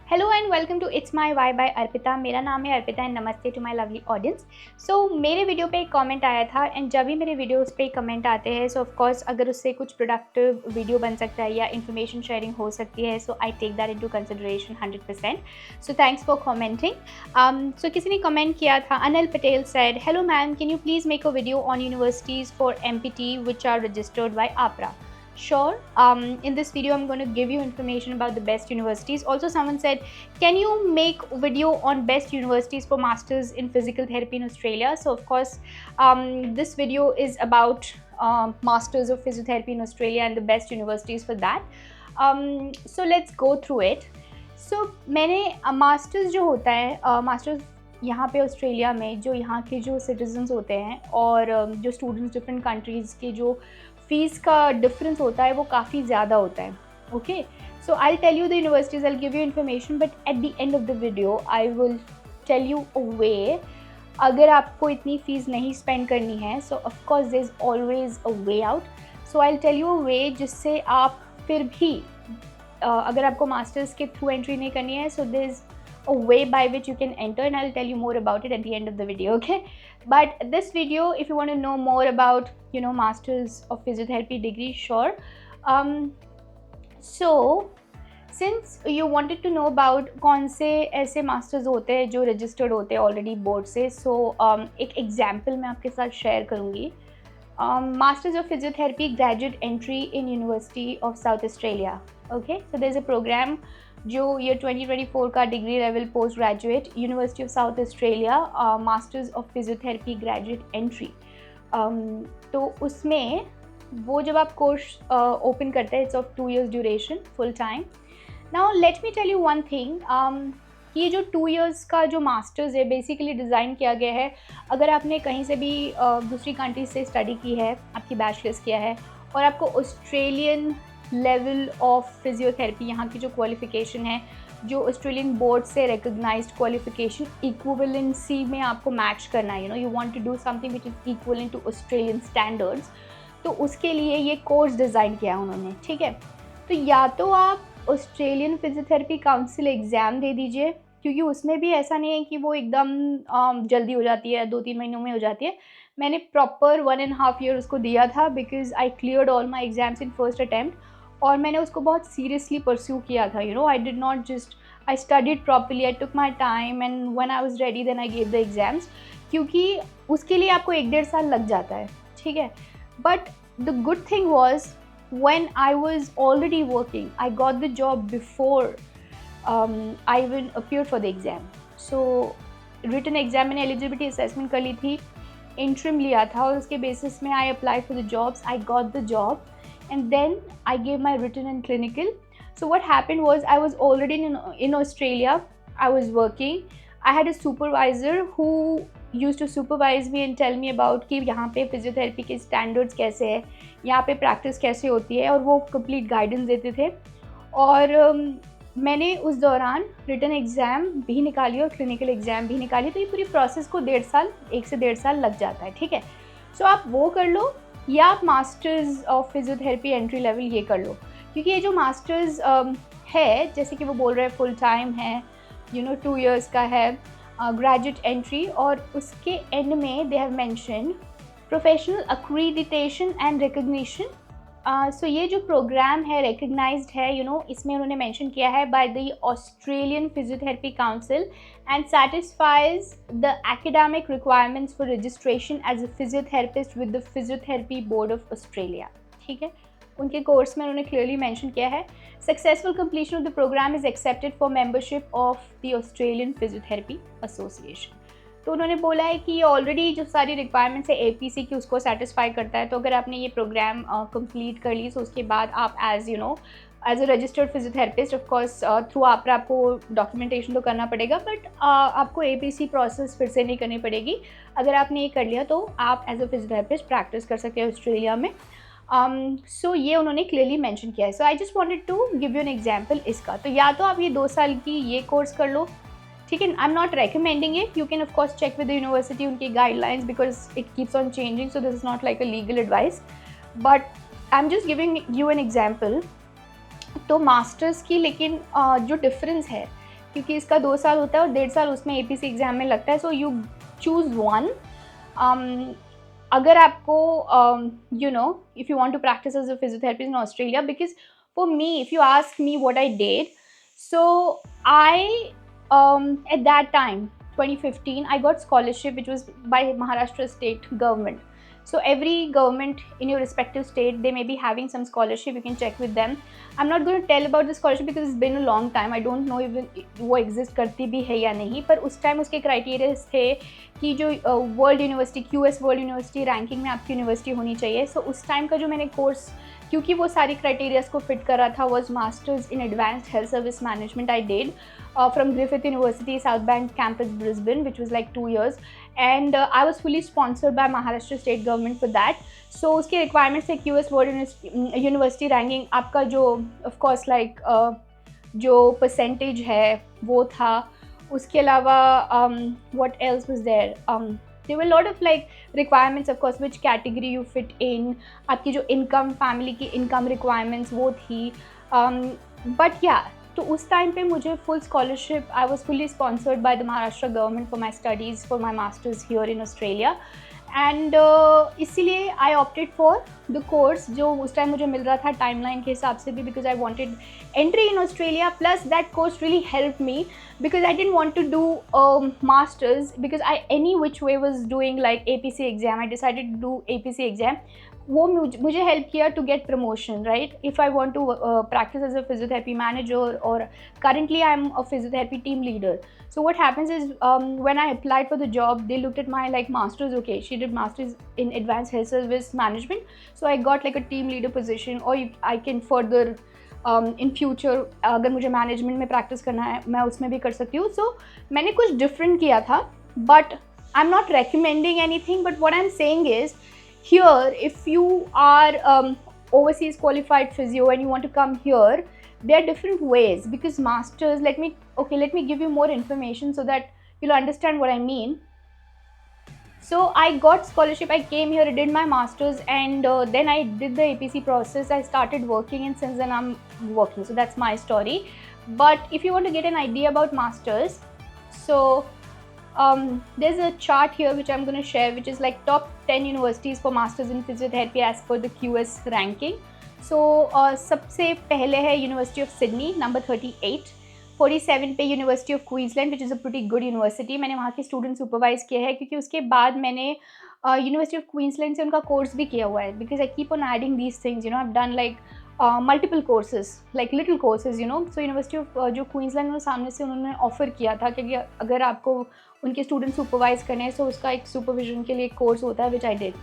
Hello and welcome to it's my Y by Arpita. मेरा नाम है Arpita and namaste to my lovely audience. So मेरे video पे एक कमेंट आया था एंड जब भी मेरे वीडियोस पे कमेंट आते हैं सो ऑफ कोर्स अगर उससे कुछ प्रोडक्टिव वीडियो बन सकता है या इन्फॉर्मेशन शेयरिंग हो सकती है so I take that into consideration 100%। So thanks for commenting. So किसी ने कमेंट किया था, Anil Patel said, hello ma'am, can you please make a video on universities for MPT which are registered by APRA? Sure. In this video I'm going to give you information about the best universities. Also someone said, can you make video on best universities for masters in physical therapy in Australia? So of course this video is about masters of physiotherapy in Australia and the best universities for that. So let's go through it. So मैंने masters जो होता है masters यहाँ पे Australia में जो यहाँ के जो सिटीजन्स होते हैं और जो स्टूडेंट्स डिफरेंट कंट्रीज़ के जो फ़ीस का डिफरेंस होता है वो काफ़ी ज़्यादा होता है। Okay, so I tell you the universities, I give you information, but at the end of the video I will tell you a way. अगर आपको इतनी फ़ीस नहीं स्पेंड करनी है so of course there is always a way out. So I tell you a way जिससे आप फिर भी अगर आपको मास्टर्स के थ्रू एंट्री नहीं करनी है so there is a way by which you can enter, and I'll tell you more about it at the end of the video. Okay, but this video, if you want to know more about masters of physiotherapy degree, sure. So since you wanted to know about कौन से ऐसे masters होते हैं जो registered होते हैं already board से, so एक एग्जाम्पल मैं आपके साथ शेयर करूँगी। Masters of Physiotherapy graduate entry in University of South Australia. Okay, so there's a program जो ये 2024 का degree level post graduate University of South Australia masters of physiotherapy graduate entry, तो उसमें वो जब आप कोर्स ओपन करते हैं it's of 2 years duration full time. Now let me tell you one thing कि ये जो 2 years का जो मास्टर्स है बेसिकली डिज़ाइन किया गया है अगर आपने कहीं से भी दूसरी कंट्री से स्टडी की है, आपकी बैचलर्स किया है और आपको ऑस्ट्रेलियन लेवल ऑफ फिजियोथेरेपी यहाँ की जो क्वालिफ़िकेशन है जो ऑस्ट्रेलियन बोर्ड से रिकग्नाइज्ड क्वालिफ़िकेशन इक्विवेलेंसी में आपको मैच करना है, you want to do something which is equivalent to Australian standards, तो उसके लिए ये कोर्स डिज़ाइन किया है उन्होंने। ठीक है, तो या तो आप ऑस्ट्रेलियन फिजियोथेरेपी काउंसिल एग्ज़ाम दे दीजिए, क्योंकि उसमें भी ऐसा नहीं है कि वो एकदम जल्दी हो जाती है, 2-3 महीनों में हो जाती है। मैंने प्रॉपर 1.5 year उसको दिया था because I cleared all my exams in first attempt और मैंने उसको बहुत सीरियसली परस्यू किया था। I did not just, I studied properly, I took my time and when I was ready then I gave the exams, क्योंकि उसके लिए आपको 1-1.5 साल लग जाता है। ठीक है, but the good thing was when I was already working, I got the job before I even appeared for the exam. So written exam मैंने eligibility assessment कर ली थी, interim लिया था और उसके basis में I applied for the jobs, I got the job and then I gave my written and clinical. So what happened was I was already in Australia, I was working, I had a supervisor who used to supervise me and tell me about कि यहाँ पे physiotherapy के standards कैसे है, यहाँ पे practice कैसे होती है, और वो कंप्लीट गाइडेंस देते थे। और मैंने उस दौरान रिटन एग्ज़ाम भी निकाली और क्लिनिकल एग्ज़ाम भी निकाली, तो ये पूरी प्रोसेस को 1 से 1.5 साल लग जाता है। ठीक है, सो आप वो कर लो या आप masters of physiotherapy entry level ये कर लो, क्योंकि ये जो मास्टर्स है जैसे कि वो बोल रहे हैं फुल टाइम है, 2 years का है ग्रेजुएट एंट्री, और उसके एंड में they have mention professional accreditation and recognition. So ये जो प्रोग्राम है रिकग्नाइज्ड है, इसमें उन्होंने मेंशन किया है by the Australian Physiotherapy Council and satisfies the academic requirements for registration as a physiotherapist with the Physiotherapy Board of Australia. ठीक है, उनके कोर्स में उन्होंने क्लियरली मेंशन किया है successful completion of the programme is accepted for membership of the Australian Physiotherapy Association. तो उन्होंने बोला है कि ये ऑलरेडी जो सारी रिक्वायरमेंट्स है APC की उसको सेटिस्फाई करता है, तो अगर आपने ये प्रोग्राम कंप्लीट कर ली तो उसके बाद आप as a registered physiotherapist of course through आपको डॉक्यूमेंटेशन तो करना पड़ेगा, बट आपको APC प्रोसेस फिर से नहीं करनी पड़ेगी। अगर आपने ये कर लिया तो आप एज अ फिजियोथेरेपिस्ट प्रैक्टिस कर सकते हैं ऑस्ट्रेलिया में। सो ये उन्होंने क्लियरली मेंशन किया है। So I just wanted to give you an example इसका। तो या तो आप ये 2 साल की ये कोर्स कर लो, ठीक है, I am not recommending it, you can of course check with the university उनकी guidelines because it keeps on changing, so this is not like a legal advice, but I am just giving you an example. तो masters की लेकिन जो difference है क्योंकि इसका 2 साल होता है और 1.5 साल उसमें APC एग्ज़ाम में लगता है, सो यू चूज़ वन। अगर आपको you know if you want to practise as a physiotherapist in Australia, because for me if you ask me what I did, so I at that time 2015 I got scholarship which was by Maharashtra state government. So every government in your respective state, they may be having some scholarship, you can check with them. I'm not going to tell about the scholarship because it's been a long time, I don't know even वो exist करती भी है या नहीं, पर उस time उसके criteria थे कि जो world university, QS World University ranking में आपकी यूनिवर्सिटी होनी चाहिए. सो उस टाइम का जो मैंने कोर्स, क्योंकि वो सारी क्राइटेरियाज को फिट कर रहा था, was masters in advanced health service management I did from Griffith University, South Bank campus, Brisbane, which was like 2 years, and I was fully sponsored by Maharashtra state government for that. So उसके requirements थे QS World University ranking, आपका जो of course like जो percentage है वो था. उसके अलावा what else was there? There were a lot of like requirements, of course, which category you fit in, आपकी जो income, family की income requirements वो थी. But yeah, तो उस टाइम पे मुझे full scholarship, I was fully sponsored by the Maharashtra government for my studies, for my masters here in Australia. And इसीलिए I opted for the course जो उस टाइम मुझे मिल रहा था टाइमलाइन के हिसाब से भी, because I wanted entry in Australia. Plus that course really help me because I didn't want to do masters because I any which way was doing like APC exam. I decided to do APC exam. वो मुझे help किया to get promotion, right. If I want to practise as a physiotherapy manager, और currently I am a physiotherapy team leader. So what happens is when I applied for the job, they looked at my like masters. Okay, she did masters in advanced health service management, so I got like a team leader position, or I can further in future अगर मुझे management में practice करना है मैं उसमें भी कर सकती हूँ. सो मैंने कुछ डिफरेंट किया था, but I am not recommending anything. But what I am saying is, here if you are overseas qualified physio and you want to come here, there are different ways, because masters, let me give you more information so that you'll understand what I mean. So I got scholarship, I came here, I did my masters, and then I did the APC process. I started working, and since then I'm working. So that's my story. But if you want to get an idea about masters, so there's a chart here which I'm going to share, which is like top 10 universities for masters in physiotherapy as per the QS ranking. So सबसे पहले है University of Sydney, number 38. 47 पे University of Queensland, which is a pretty good university. मैंने वहाँ के student supervise किया है, क्योंकि उसके बाद मैंने University of Queensland से उनका कोर्स भी किया हुआ है. Because I keep on adding these things, you know, I've done like multiple courses, like little courses, you know. So University of जो क्वींसलैंड में सामने से उन्होंने ऑफर किया था कि अगर आपको उनके स्टूडेंट सुपरवाइज करने हैं, सो उसका एक सुपरविजन के लिए एक कोर्स होता है, which I did.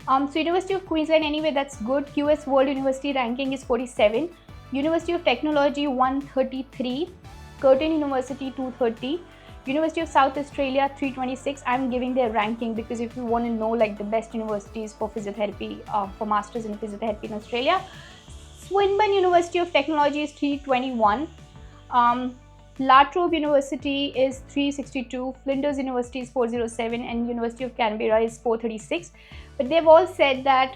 So University of Queensland, any that's good. QS World University ranking is 47. University of Technology 133. Curtin University 230. University of South Australia 326. I'm giving their ranking because if you want to know like the best universities for physiotherapy, for masters in physiotherapy in Australia, Swinburne University of Technology is 321. La Trobe University is 362. Flinders University is 407, and University of Canberra is 436. But they've all said that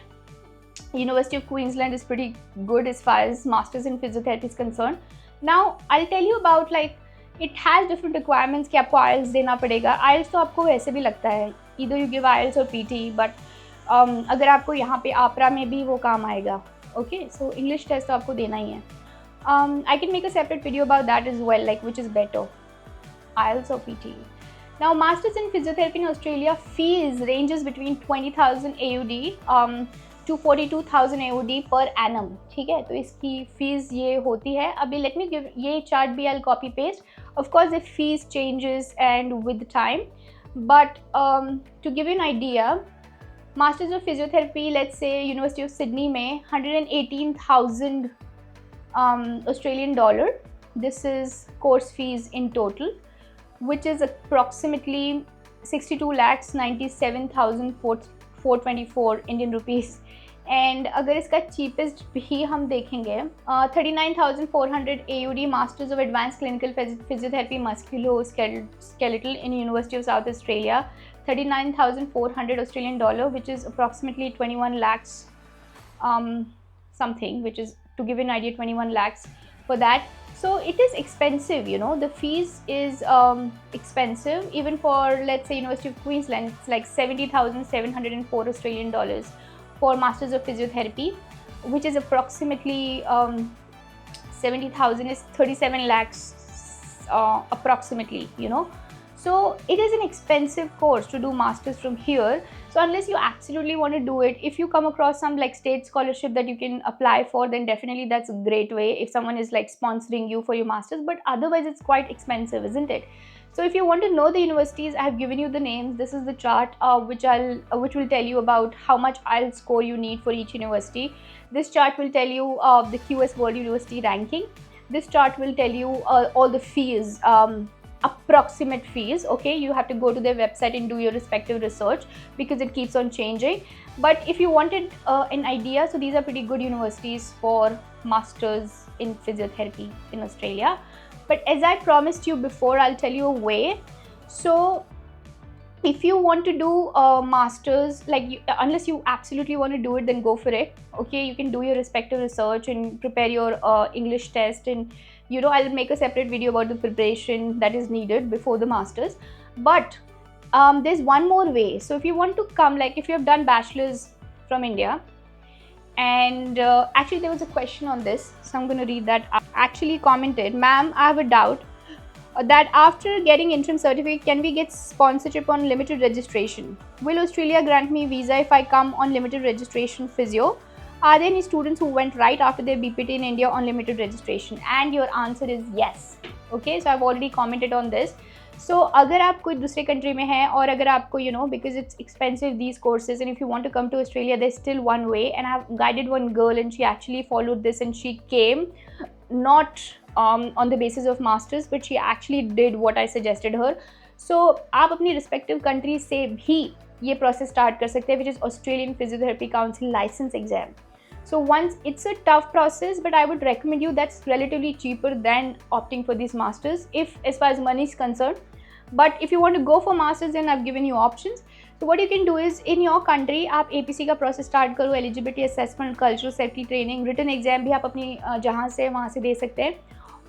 University of Queensland is pretty good as far as masters in physiotherapy is concerned. Now I'll tell you about like it has different requirements कि आपको IELTS देना पड़ेगा. IELTS तो आपको वैसे भी लगता है, either you give IELTS or PT, but अगर आपको यहाँ पे APRA में भी वो काम आएगा. Okay, so English test तो आपको देना ही है. I can make a separate video about that as well, like which is better, IELTS or PT. Now, masters in physiotherapy in Australia, fees ranges between 20,000 AUD to 42,000 AUD per annum. ठीक है, तो इसकी fees ये होती है. अभी let me give ये chart भी I'll copy paste. Of course, the fees changes and with time, but to give you an idea, Masters of Physiotherapy, let's say University of Sydney में 118,000 Australian dollar. This is course fees in total, which is approximately 62,97,424 Indian rupees. And अगर इसका cheapest भी हम देखेंगे 39,400 AUD Masters of Advanced Clinical Physiotherapy Musculoskeletal in University of South Australia, 39,400 Australian dollar, which is approximately 21 lakhs something, which is, to give you an idea, 21 lakhs for that. So it is expensive, you know, the fees is expensive. Even for, let's say, University of Queensland, it's like 70,704 Australian dollars for Masters of Physiotherapy, which is approximately 70,000 is 37 lakhs approximately, you know. So it is an expensive course to do masters from here. So unless you absolutely want to do it, if you come across some like state scholarship that you can apply for, then definitely that's a great way if someone is like sponsoring you for your masters. But otherwise it's quite expensive, isn't it? So if you want to know the universities, I have given you the names. This is the chart which will tell you about how much IELTS score you need for each university. This chart will tell you the QS World University ranking. This chart will tell you all the fees, approximate fees. Okay, you have to go to their website and do your respective research because it keeps on changing. But if you wanted an idea, so these are pretty good universities for masters in physiotherapy in Australia. But as I promised you before, I'll tell you a way. So if you want to do masters, like unless you absolutely want to do it, then go for it. Okay, you can do your respective research and prepare your English test, and you know, I'll make a separate video about the preparation that is needed before the masters. But there's one more way. So if you want to come, like if you have done bachelor's from India, and actually there was a question on this, so I'm going to read that. Actually commented, ma'am, I have a doubt that after getting interim certificate, can we get sponsorship on limited registration? Will Australia grant me visa if I come on limited registration physio? Are there any students who went right after their BPT in India on limited registration? And your answer is yes. Okay, so I've already commented on this. So अगर आप कोई दूसरे country में हैं और अगर आपको, you know, because it's expensive these courses, and if you want to come to Australia, there's still one way. And I've guided one girl and she actually followed this and she came not on the basis of masters, but she actually did what I suggested her. So आप अपनी respective country से भी ये process start कर सकते हैं, which is Australian Physiotherapy Council license exam. So once it's a tough process, but I would recommend you that's relatively cheaper than opting for these masters if as far as money is concerned. But if you want to go for masters, then I've given you options. So what you can do is in your country आप APC का process start करो, eligibility assessment, cultural safety training, written exam भी आप अपनी जहाँ से वहाँ से दे सकते हैं.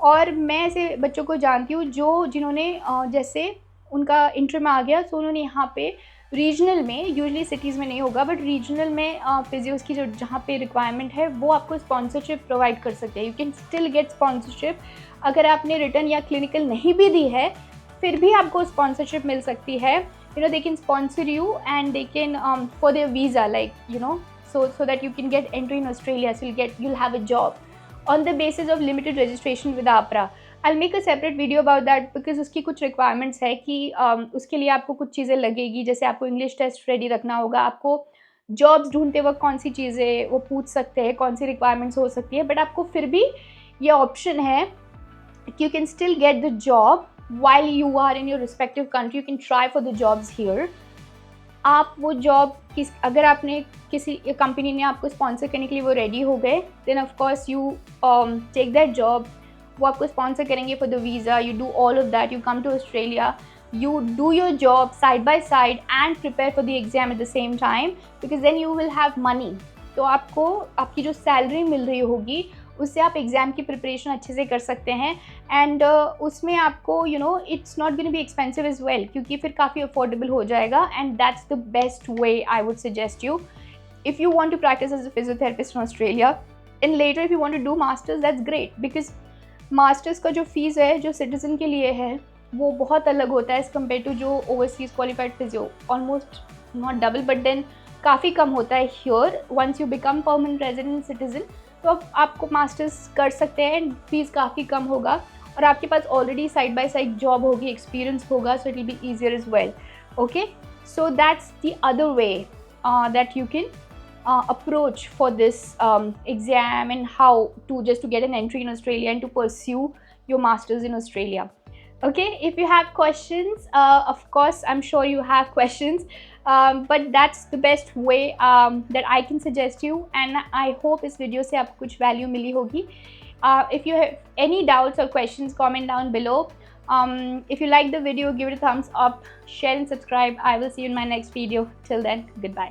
और मैं ऐसे बच्चों को जानती हूँ जिन्होंने जैसे उनका इंटरम आ गया, तो उन्होंने यहाँ पे रीजनल में, यूजली सिटीज़ में नहीं होगा, बट रीजनल में फिजियोज़ की जो जहाँ पे रिक्वायरमेंट है वो आपको स्पॉन्सरशिप प्रोवाइड कर सकते हैं. You can still get sponsorship. अगर आपने रिटर्न या क्लिनिकल नहीं भी दी है, फिर भी आपको स्पॉन्सरशिप मिल सकती है. You know, they can sponsor you and they can for their visa, like you know, so that you can get entry in Australia. So you'll have a job on the basis of limited registration with APRA. I'll make a separate video about that because उसकी कुछ requirements है कि उसके लिए आपको कुछ चीज़ें लगेगी. जैसे आपको इंग्लिश टेस्ट रेडी रखना होगा, आपको जॉब्स ढूंढते वक्त कौन सी चीज़ें वो पूछ सकते हैं, कौन सी रिक्वायरमेंट्स हो सकती है. बट आपको फिर भी ये ऑप्शन है कि you can still get the job while you are in your respective country. You can try for the jobs here. आप वो जॉब अगर आपने किसी कंपनी ने आपको स्पॉन्सर करने के लिए वो रेडी हो गए, then of course you take that job. वो आपको स्पॉन्सर करेंगे for the visa. You do all of that. You come to Australia, you do your job side by side and prepare for the exam at the same time, because then you will have money. तो आपको आपकी जो salary मिल रही होगी उससे आप exam की preparation अच्छे से कर सकते हैं. एंड उसमें आपको you know it's not going to be expensive as well, क्योंकि फिर काफ़ी अफोर्डेबल हो जाएगा. And that's the best way I would suggest you if you want to practice as a physiotherapist in Australia, and later if you want to do masters, that's great, because masters का जो fees है जो citizen के लिए है वो बहुत अलग होता है एज़ कम्पेयर टू जो overseas qualified physio. Almost not double but then काफ़ी कम होता है here. Once you become permanent resident citizen तो आपको मास्टर्स कर सकते हैं, फीस काफ़ी कम होगा और आपके पास already side by side job होगी, एक्सपीरियंस होगा, so it will be easier as well. Okay, so that's the other way that you can approach for this exam, and how to get an entry in Australia and to pursue your masters in Australia. Okay, if you have questions, of course I'm sure you have questions, but that's the best way that I can suggest you, and I hope इस video से आपको कुछ value मिली होगी. If you have any doubts or questions, comment down below. If you like the video, give it a thumbs up, share and subscribe. I will see you in my next video. Till then, goodbye.